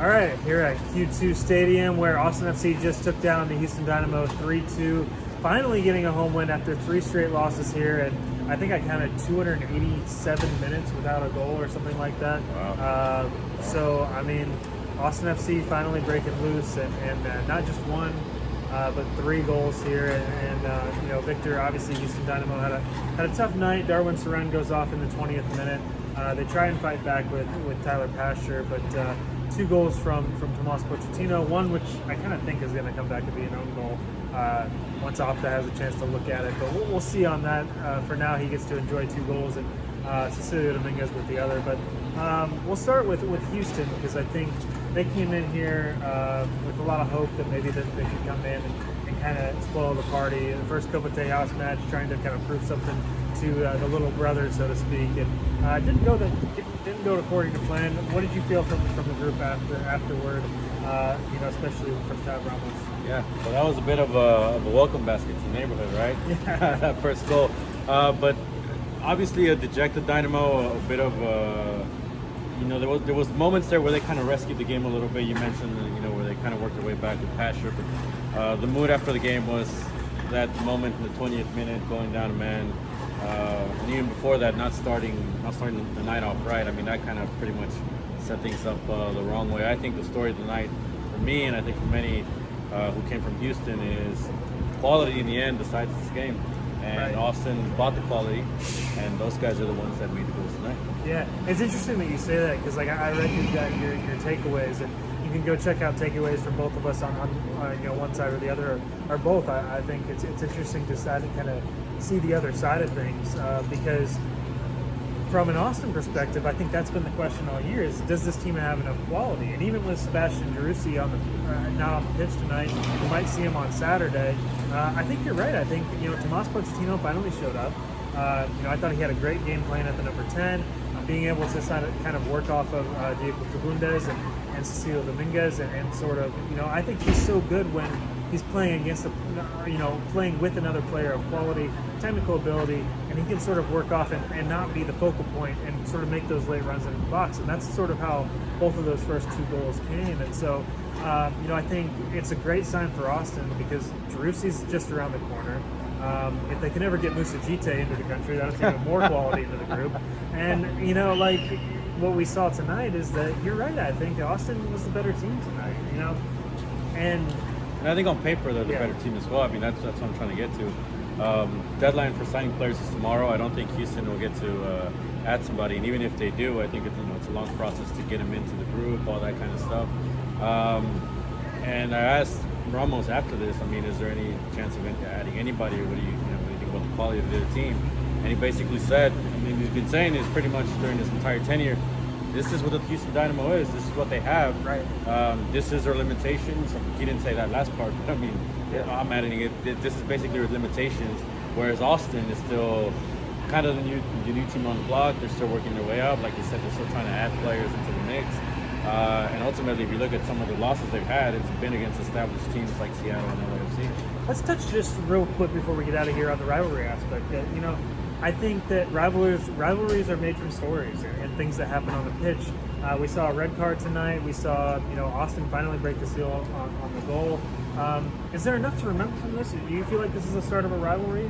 All right, here at Q2 Stadium, where Austin FC just took down the Houston Dynamo 3-2, finally getting a home win after 3 straight losses here, and I think I counted 287 minutes without a goal or something like that. Wow. So, I mean, Austin FC finally breaking loose, and not just one, but 3 goals here. And Victor, obviously, Houston Dynamo had a tough night. Darwin Saran goes off in the 20th minute. They try and fight back with Tyler Pasture, but 2 goals from Tomas Pochettino, one which I kind of think is going to come back to be an own goal once Opta has a chance to look at it. But we'll see on that. For now, he gets to enjoy 2 goals, and Cecilio Dominguez with the other. But we'll start with Houston, because I think they came in here with a lot of hope that maybe that they could come in and kind of spoil the party. The first Copa Tejas match, trying to kind of prove something to the little brother, so to speak, and didn't go according to plan. What did you feel from the group afterward? Especially from Tab Ramos. Yeah, well, that was a bit of a welcome basket to the neighborhood, right? Yeah. That first goal. But obviously a dejected Dynamo, a bit of there was moments there where they kind of rescued the game a little bit. You mentioned where they kind of worked their way back with Pasher, but the mood after the game was that moment in the 20th minute, going down a man. And even before that, not starting the night off right. I mean, that kind of pretty much set things up the wrong way. I think the story of the night for me, and I think for many who came from Houston, is quality in the end decides this game. And Right. Austin bought the quality, and those guys are the ones that made the goals tonight. Yeah, it's interesting that you say that, because I read you got your takeaways, and you can go check out takeaways from both of us on one side or the other, or both. I think it's interesting to kind of see the other side of things, because from an Austin perspective, I think that's been the question all year: is does this team have enough quality? And even with Sebastian Giroussi not on the pitch tonight, we might see him on Saturday. I think you're right. I think Tomas Pochettino finally showed up. I thought he had a great game plan at the number 10, being able to kind of work off of Diego Fabundes and Cecilio Dominguez, and sort of I think he's so good when he's playing against playing with another player of quality, technical ability, and he can sort of work off and not be the focal point and sort of make those late runs into the box. And that's sort of how both of those first 2 goals came. And so, I think it's a great sign for Austin, because Giroussi's just around the corner. If they can ever get Moussa Jite into the country, that's even more quality into the group. And, what we saw tonight is that you're right. I think Austin was the better team tonight, And I think on paper they're the better team as well. I mean, that's what I'm trying to get to. Deadline for signing players is tomorrow. I don't think Houston will get to add somebody, and even if they do, I think it's a long process to get them into the group, all that kind of stuff. And I asked Ramos after this, I mean, is there any chance of adding anybody, or what do you think about the quality of the team? And he basically said, I mean, he's been saying this pretty much during this entire tenure. This is what the Houston Dynamo is. This is what they have. Right. This is their limitations. He didn't say that last part, but I mean, I'm adding it. This is basically their limitations. Whereas Austin is still kind of the new team on the block. They're still working their way up. Like you said, they're still trying to add players into the mix. And ultimately, if you look at some of the losses they've had, it's been against established teams like Seattle and LAFC. Let's touch just real quick before we get out of here on the rivalry aspect. I think that rivalries are made from stories and things that happen on the pitch. We saw a red card tonight. We saw Austin finally break the seal on the goal. Is there enough to remember from this? Do you feel like this is the start of a rivalry?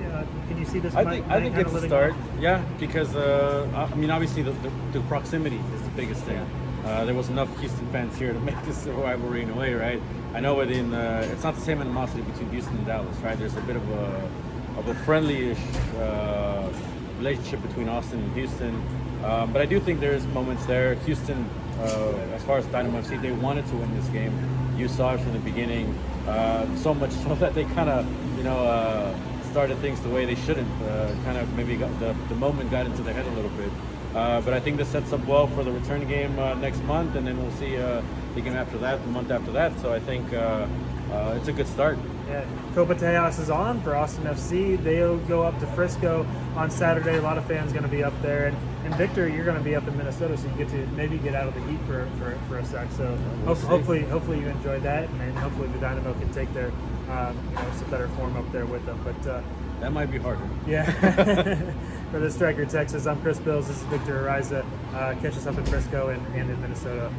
Can you see this? I think it's a start. Yeah, because I mean, obviously the proximity is the biggest thing. There was enough Houston fans here to make this a rivalry in a way, right? I know it's not the same animosity between Houston and Dallas, right? There's a bit of a friendly-ish relationship between Austin and Houston. But I do think there's moments there. Houston, as far as Dynamo FC, they wanted to win this game. You saw it from the beginning. So much so that they kind of, started things the way they shouldn't. Kind of maybe the moment got into their head a little bit. But I think this sets up well for the return game next month, and then we'll see the game after that, the month after that. So I think it's a good start. Yeah, Copa Tejas is on for Austin FC. They'll go up to Frisco on Saturday. A lot of fans going to be up there, and Victor, you're going to be up in Minnesota, so you get to maybe get out of the heat for a sec. So hopefully you enjoyed that, and hopefully the Dynamo can take their some better form up there with them. But that might be harder. Yeah. For the Striker Texas, I'm Chris Bills. This is Victor Ariza. Catch us up in Frisco and in Minnesota.